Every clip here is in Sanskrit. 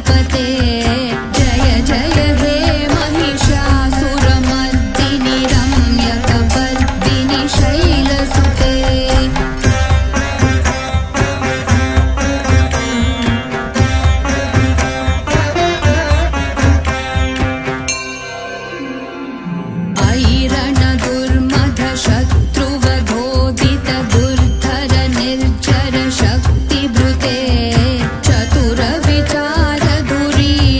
शक्तिपते जय जय हे महिषासुरमर्दिनि रम्यकपर्दिनि शैलसुते शत्रुवधोदित दुर्धर निर्जर शक्तिभृते चतुर विचार धुरी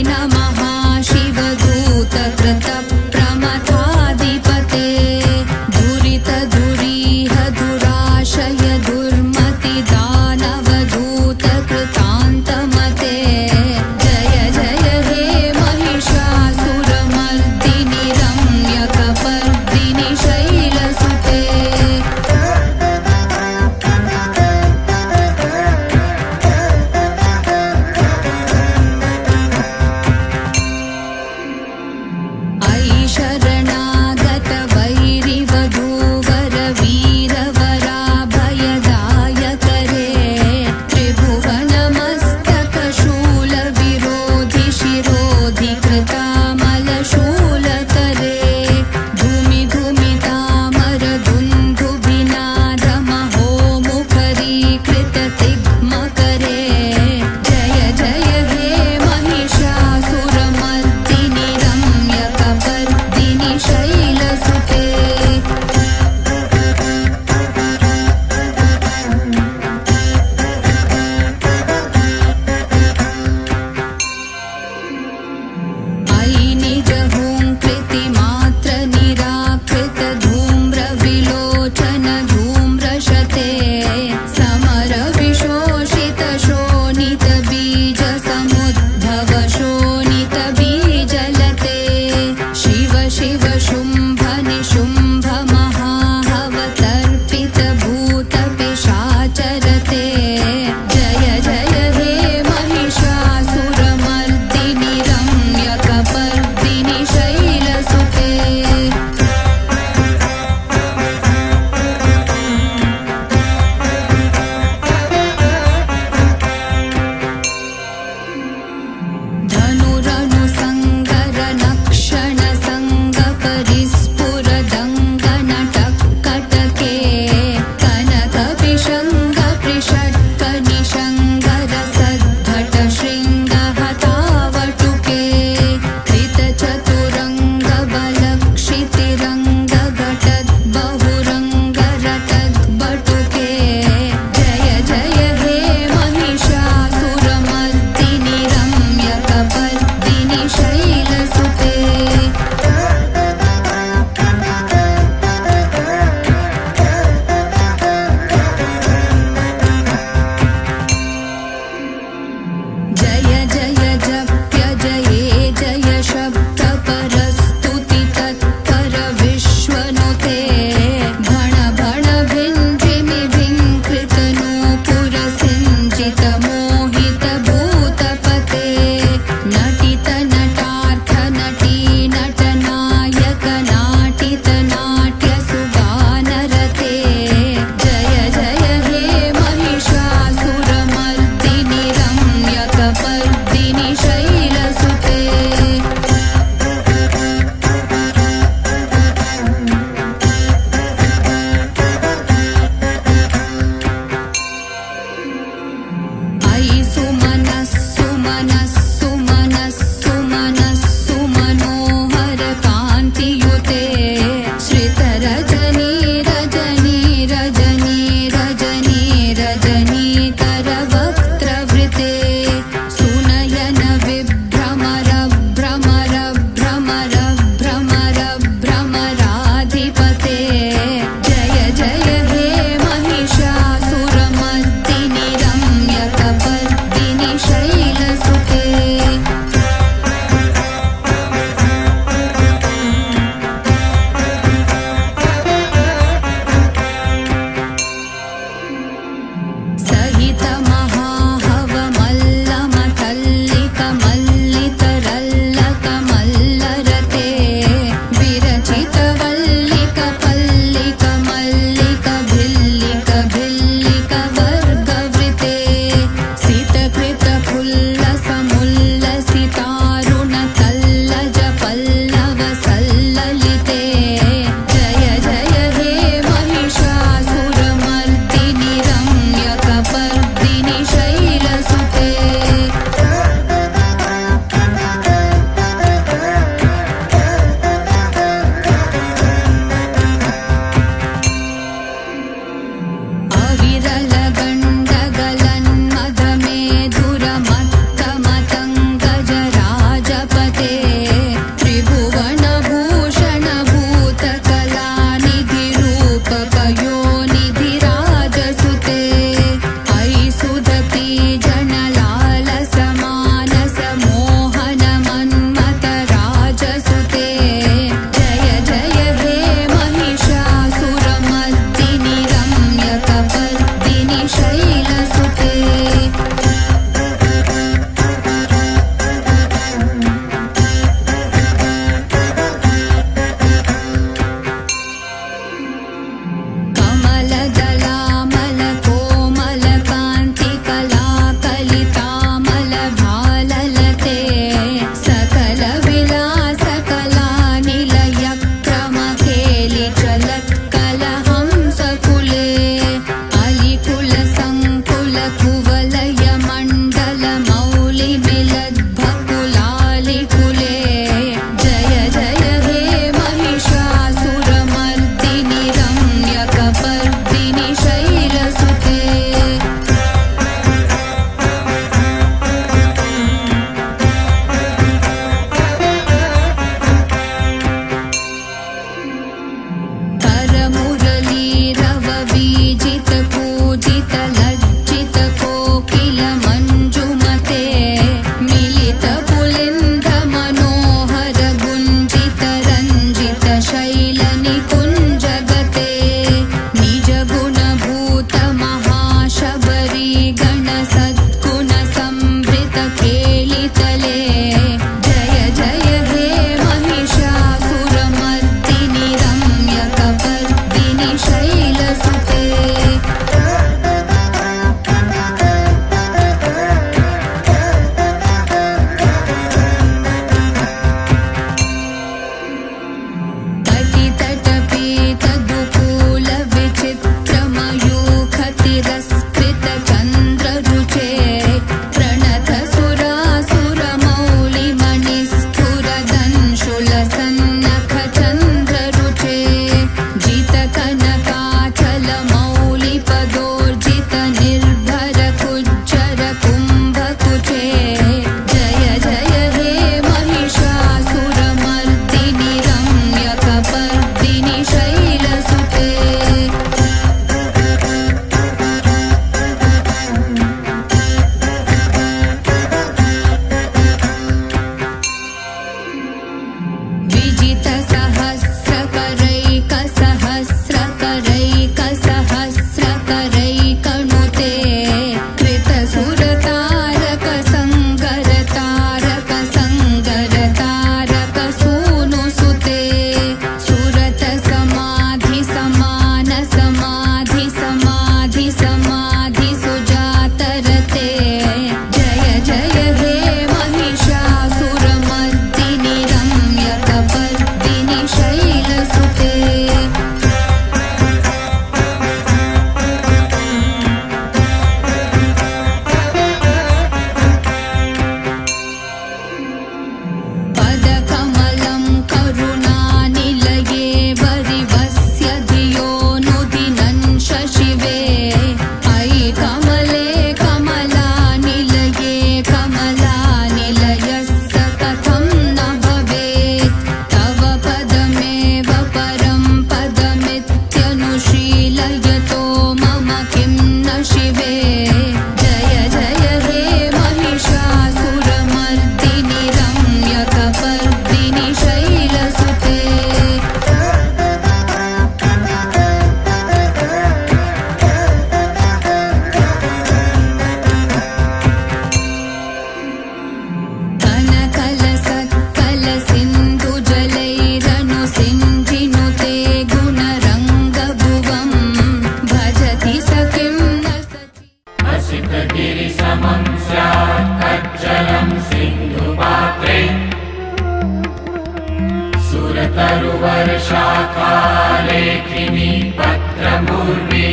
शाखालेखिनी पत्रमुर्वी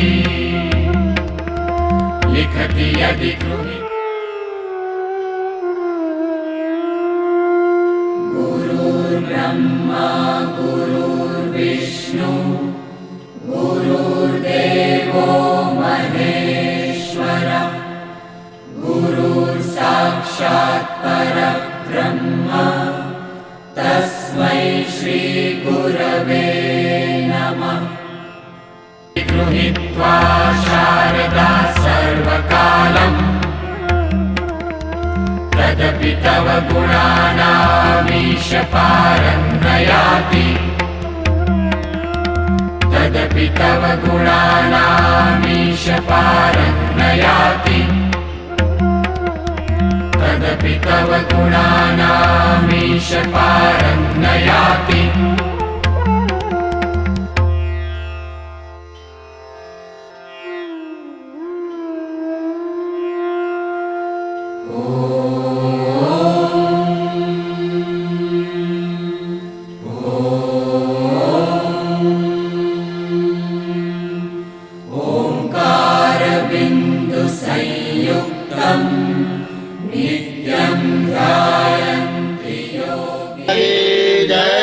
लिखति यदि गृही गुरुर्ब्रह्मा गुरुर्विष्णु गुरुर्देवो महेश्वर गुरुर्साक्षात् परब्रह्म तस्मै श्री गुरवे नमः। गृहीत्वा शारदा सर्वकालम् तदपि तव गुणानामीश पारं नयाति तदपि तव गुणानामीश पारं नयाति तदपि तव गुणानामीश पारं नयाति। ओंकार बिंदु संयुक्तम् नित्यं ध्यायन्ति योगी। जय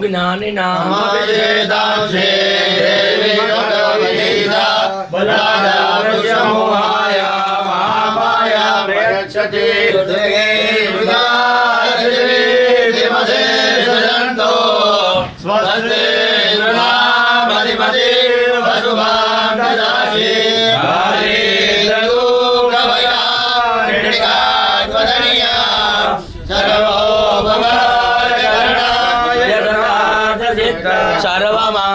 ज्ञानिनाम वेदांशे देवी भगवतीसा बलादारुषमोहाय महामाया प्रयच्छति दिवसे सजन्तो स्वस्ति नृणामधिपति वसुभां ददासि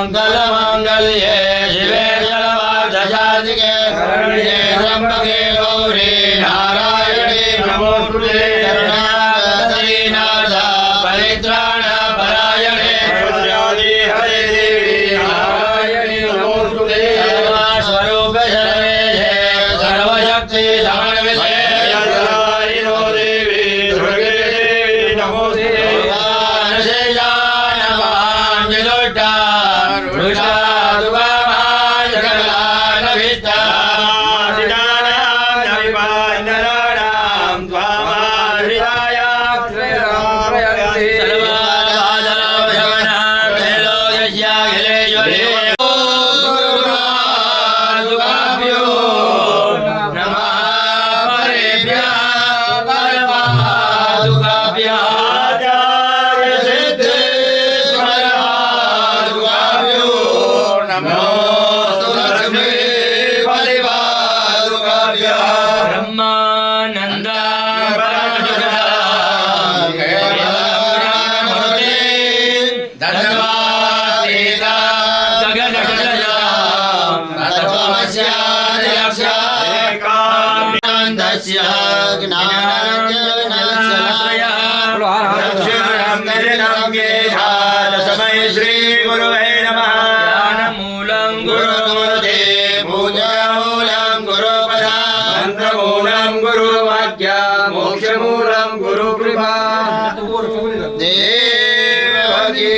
सर्वमंगलमंगल्ये शिवे सर्वार्थसाधिके शरण्ये त्र्यंबके गौरी नारायणी नमोस्तुते शरणागतये नाथा परित्राण परायणे शुद्धादि हरे देवी नारायणी नमोस्तुते सर्वस्वरूप शरणे सर्वशक्ति समन्विते जगदारिणो देवी दुर्गे देवी नमोस्तुते श्री गुरुवे नमः। ज्ञानमूलं गुरुमूर्ते पूजामूलं गुरुपदा मंत्रमूलं गुरुवाक्य मोक्षमूलं गुरुकृपा देवकी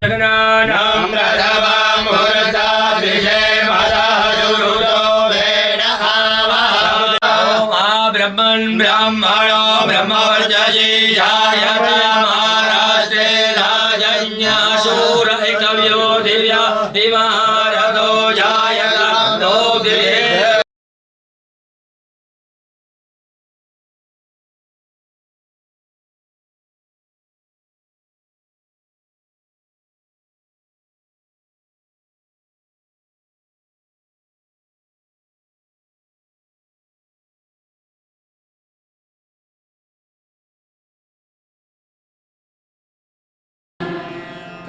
जगन्नाथं रथवां मुहूर्तात् विषये मदः सुहृतो वेद आवः ब्रह्मन् ब्राह्मणो ब्रह्मवर्चसि जायते महाराष्ट्रे राजन्यासूर एकव्यो दिव्या दिवारतो जायत नो दिवे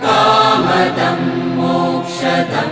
कामदं मोक्षदं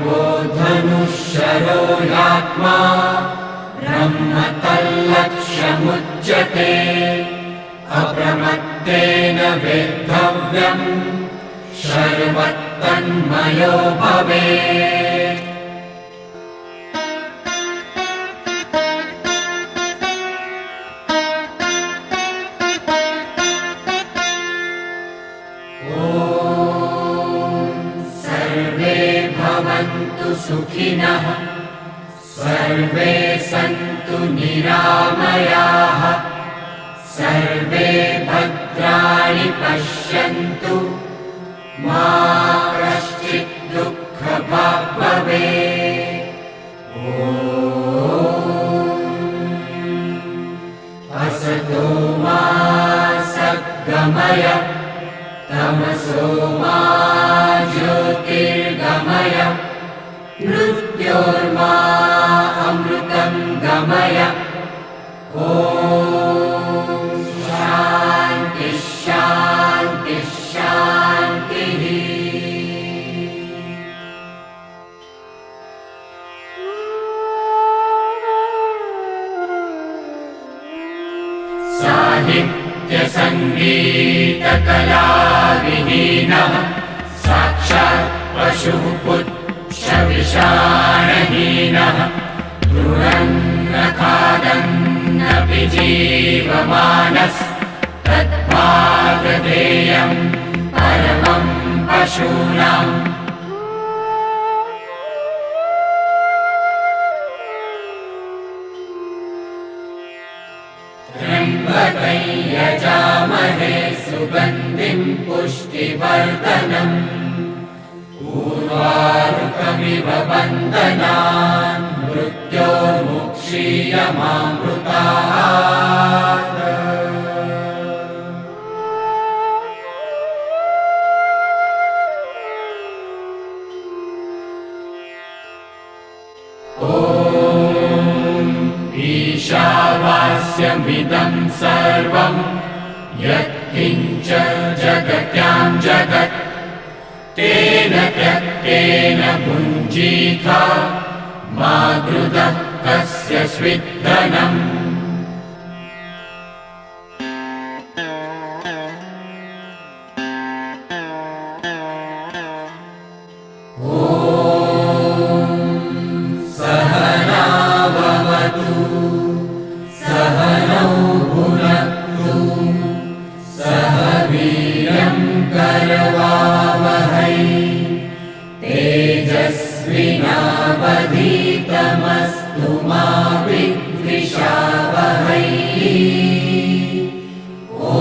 वो धनुःशरो यात्मा ब्रह्म तल्लक्ष्यमुच्यते अप्रमत्तेन वेद्धव्यम् सर्वत्तन्मयो भवेत्। भवन्तु सुखिनः सर्वे सन्तु निरामयाः सर्वे भद्राणि पश्यन्तु मा कश्चित् दुःखभाग् भवेत्। असतो मा सद्गमय तमसो मा ज्योतिर्गमय मृत्योर्मा अमृतं गमय। ॐ शान्ति शान्ति शान्तिः। साहित्य संगीत कला विहीनः साक्षात् पशुः पुच्छ विषाणहीनः तृणन्न खादन्नपि जीवमानस्तद्भागधेयं परमं पशूनाम्। त्र्यम्बकं यजामहे सुगन्धिं पुष्टिवर्धनम् उर्वारुकमिव बन्धनान् मृत्योर्मुक्षीयमामृतात्। ॐ ईशावास्यमिदं सर्वं यत्किञ्च जगत्यां जगत् तेन त्यक्तेन भुञ्जीथा मा गृधः कस्य स्विद्धनम्। ॐ सहनाववतु सहनौ भुनक्तु सह वीर्यं करवावहै तेजस्विनावधीतमस्तु मा विद्विषावहै। ॐ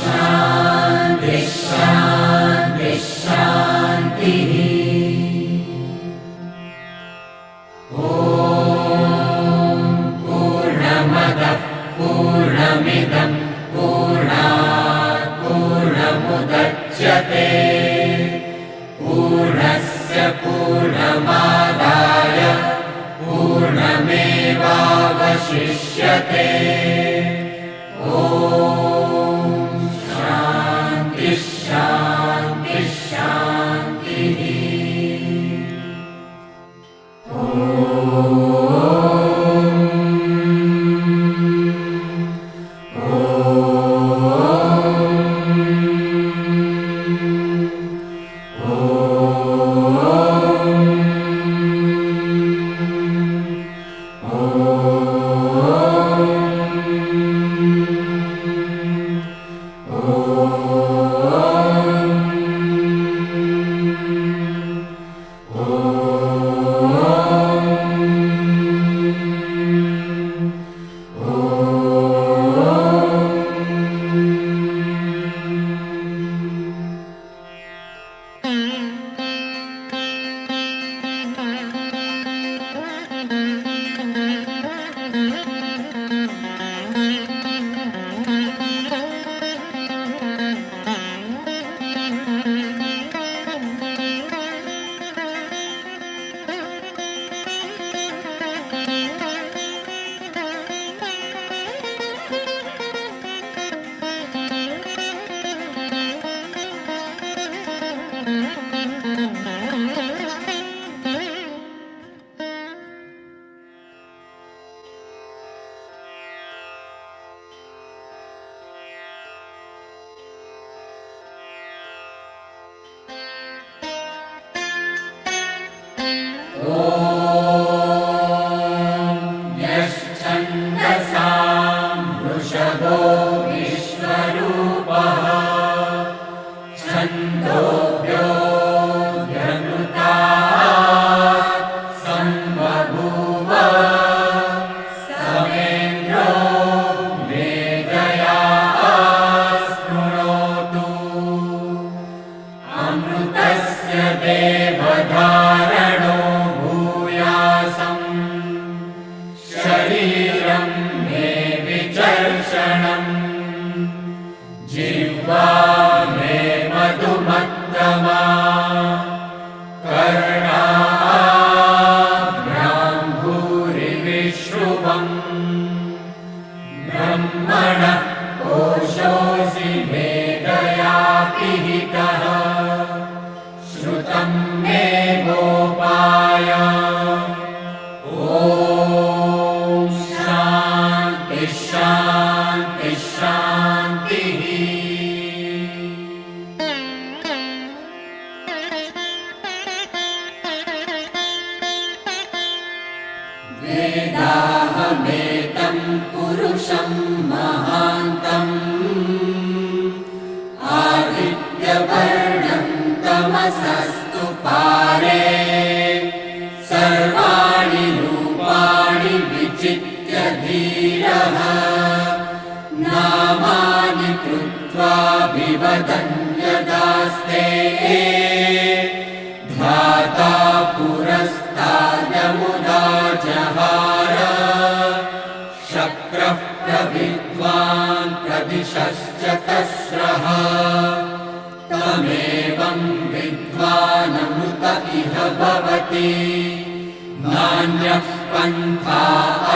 शान्ति शान्ति शान्तिः। ॐ पूर्णमदः पूर्णमिदं पूर्णात् पूर्णमुदच्यते पूर्णस्य पूर्णमादाय पूर्णमेवावशिष्यते। ॐ शान्ति शान्ति शान्तिः। विद्वा मे मधुमत्तमा कर्णाभ्यां भूरि विश्रुवम् ब्रह्मणः कोशोऽसि मेधया पिहितः श्रुतं मे गोपाय ॐ शान्ति शान्ति शान्तिः वेदाहमेतं पुरुषं महान्तम् आदित्यवर्णं तमसस्तु पारे सर्वाणि रूपाणि विचित्य धीरः नामानि कृत्वा विवदन्यदास्ते ध्याता पुरस्तादमुदा जहार शक्रः प्रविद्वान् प्रदिशश्च तस्रः तमेवं विद्वानमृत इह भवति नान्यः पन्था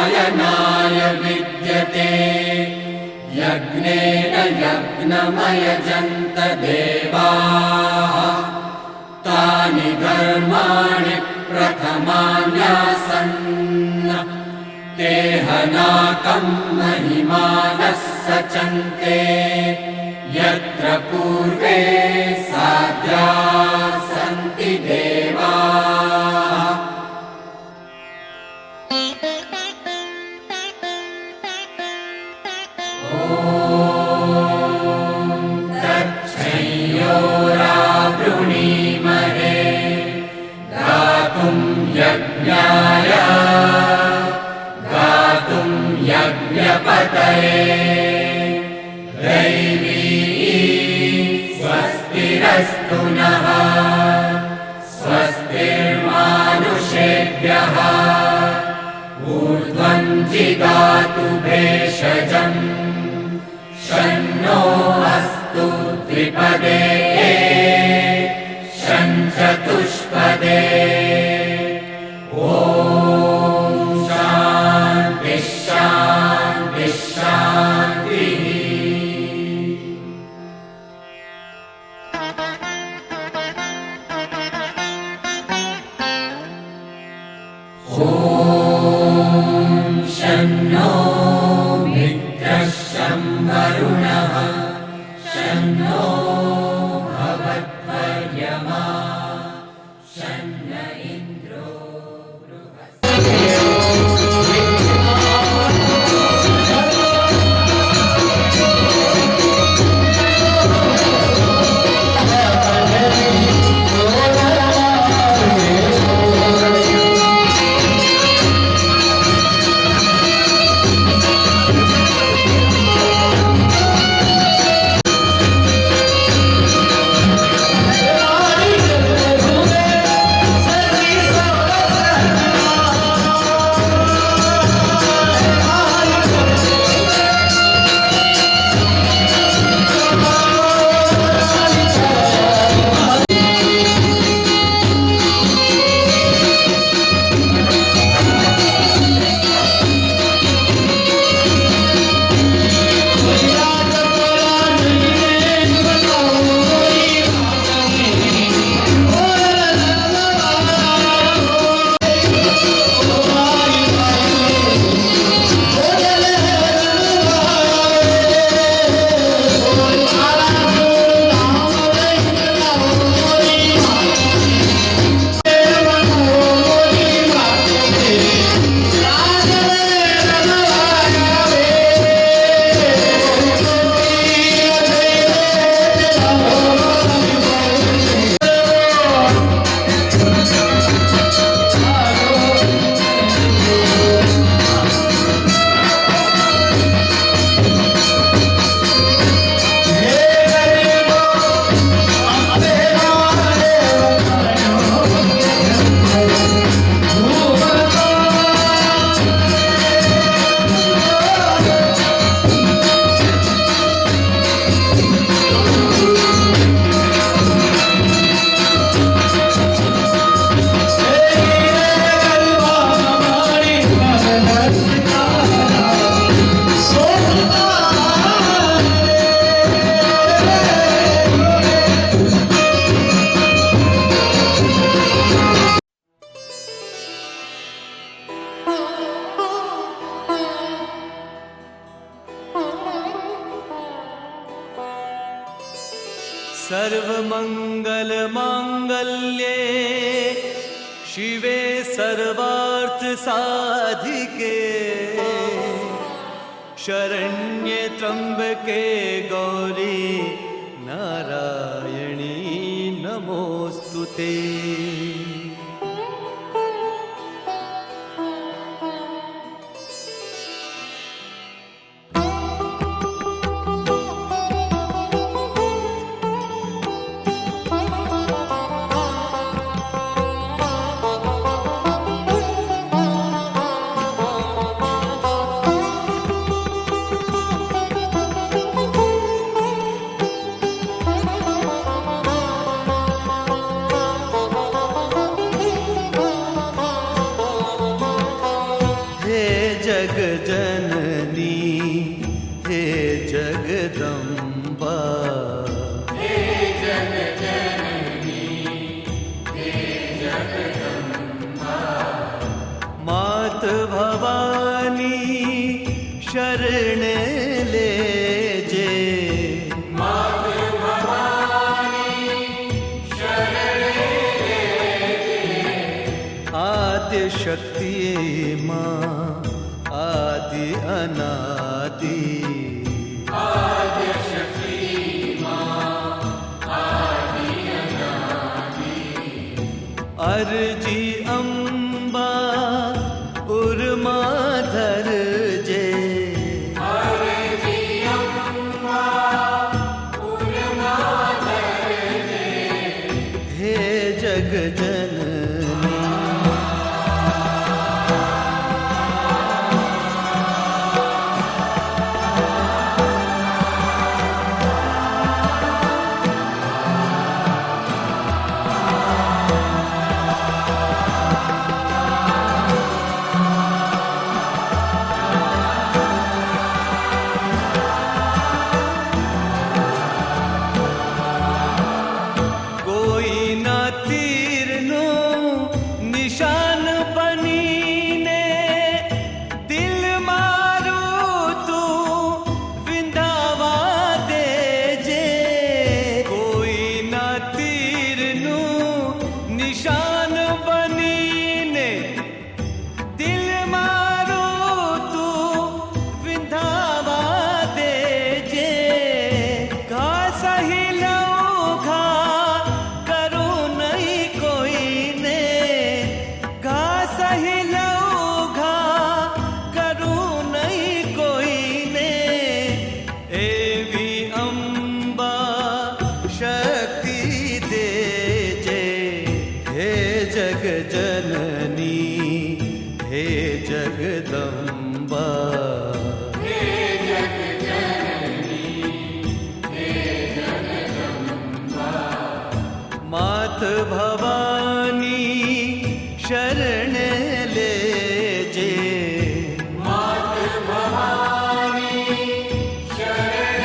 अयनाय विद्यते यज्ञेन यज्ञमयजन्त देवाः तानि कर्माणि प्रथमान्यासन् ते हनाकं महिमानः सचन्ते यत्र पूर्वे साध्याः सन्ति देवाः ॐ तच्छयोरावृणीमहे गातुं यज्ञाय गातुं यज्ञपतये दैवी स्वस्तिरस्तु नः स्वस्तिर्मानुषेभ्यः ऊर्ध्वं जिगातु भेषजम् शन्नो अस्तु द्विपदे शञ्चतुष्पदे ॐ शान्ति शान्ति शान्तिः ॐ शन्नो मित्रः शं वरुणः शन्नो भवत्वर्यमा शन्न इन्द्रो सर्वमंगल मांगल्ये शिवे सर्वार्थ साधिके शरण्ये त्र्यंबके गौरी नारायणी नमोस्तुते। शरण लेजे मात भवानी शरण लेजे आद्य शक्ति माँ आदि अनादि आद्य शक्ति माँ आदि अनादि अर्जी अम्बा उर्माधर जे जग जननी निशान बनी ने दिल मारू तू विंदावा दे जे कोई ना तीर नू निशान बनी ने दिल मारू तू विंदावा दे जे घा सही लौघा करू नहीं कोई ने सही लौघा करू नहीं कोई ने एवी अम्बा शक्ति दे जे हे जग जननी हे जगदम्बा हे जग जननी हे जगदम्बा मात भवानी शरण लेजे मात भवानी शरण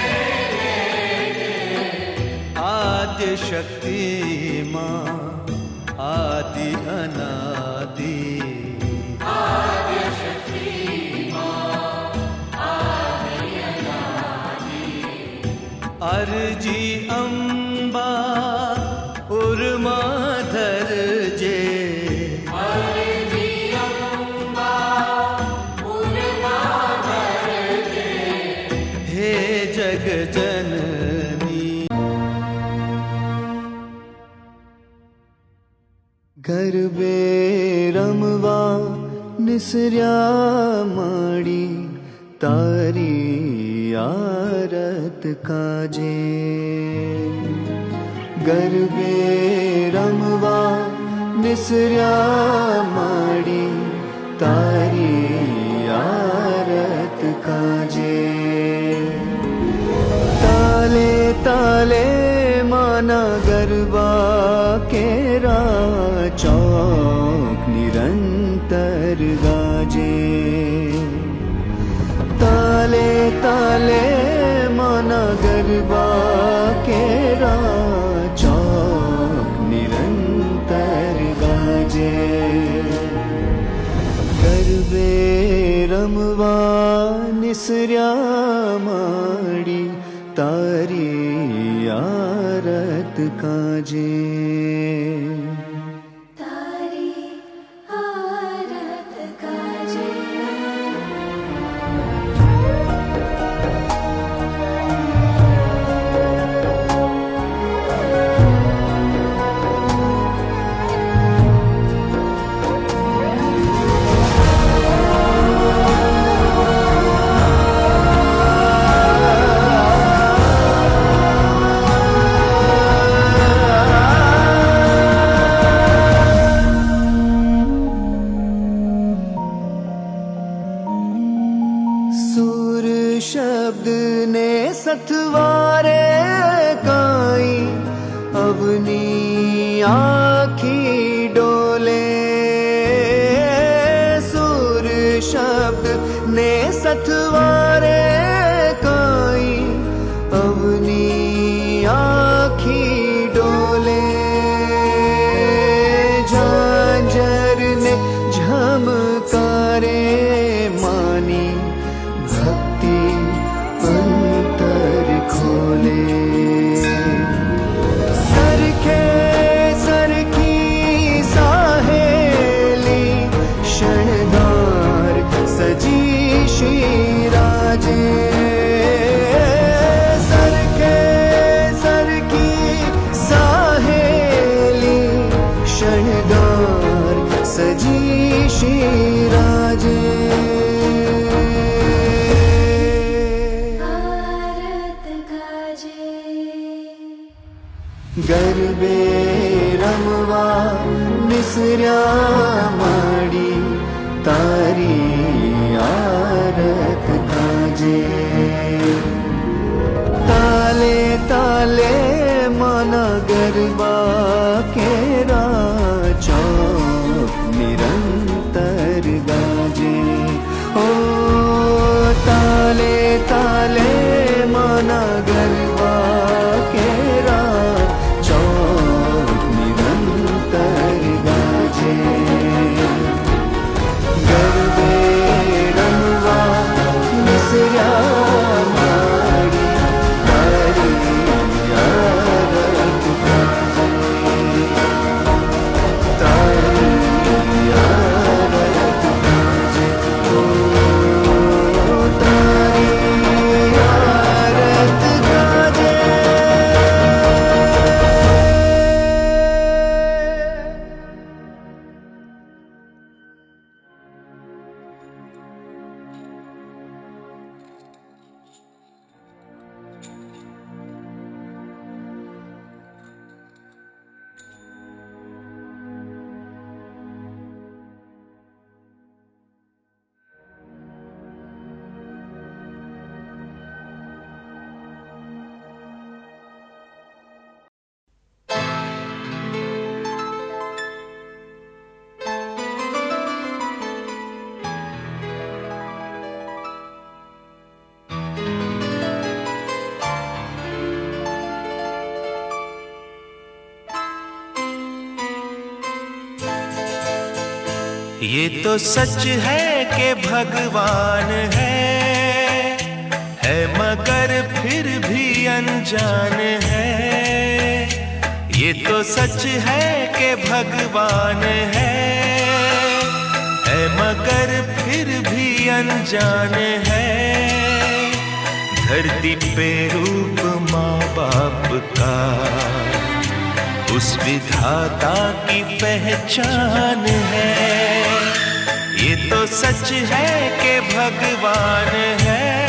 लेजे आद्य शक्ति माँ आदि अनादि आद्य शक्ति माँ आदि अनादि अर्जी अम्बा उर्माधर जे जग जननी गरबे रमवा निसर्या माड़ी तारी आरत काजे गरबे रमवा निसर्या माड़ी तारी आरत काजे ताले ताले माना गरबा केरा चौक निरंतर गाजे ताले ताले माना गरबा केरा चौक निरंतर गाजे गरबे रमवा निसर्या माड़ी तारी आरत काजे। तारी आरत काजे। सुर शब्द ने सतवारे काई, अवनी आखी डोले। सुर शब्द ने सतवारे काई, अवनी आखी डोले। झांझर ने झमकारे मानी, भक्ति अंतर खोले। सरखे सरकी साहेली, शणगार सजी श्रीराजे। सरखे सरकी साहेली, शणगार सजी श्रीराजे। गरबे रमवा निसर्या माडी, तारी आरत काजे। ताले ताले माना गरबा केरा, चौक निरंतर गाजे। ओ ताले ताले माना गरबा केरा, चौक निरंतर गाजे। गरबे रमवा निसर्या माडी, तारी आरत काजे। तारी आरत काजे। ओ तारी आरत काजे। ये तो सच है कि भगवान है मगर फिर भी अनजान है। ये तो सच है कि भगवान है मगर फिर भी अनजान है। धरती पे रूप माँ बाप का उस विधाता की पहचान है। ये तो सच है कि भगवान है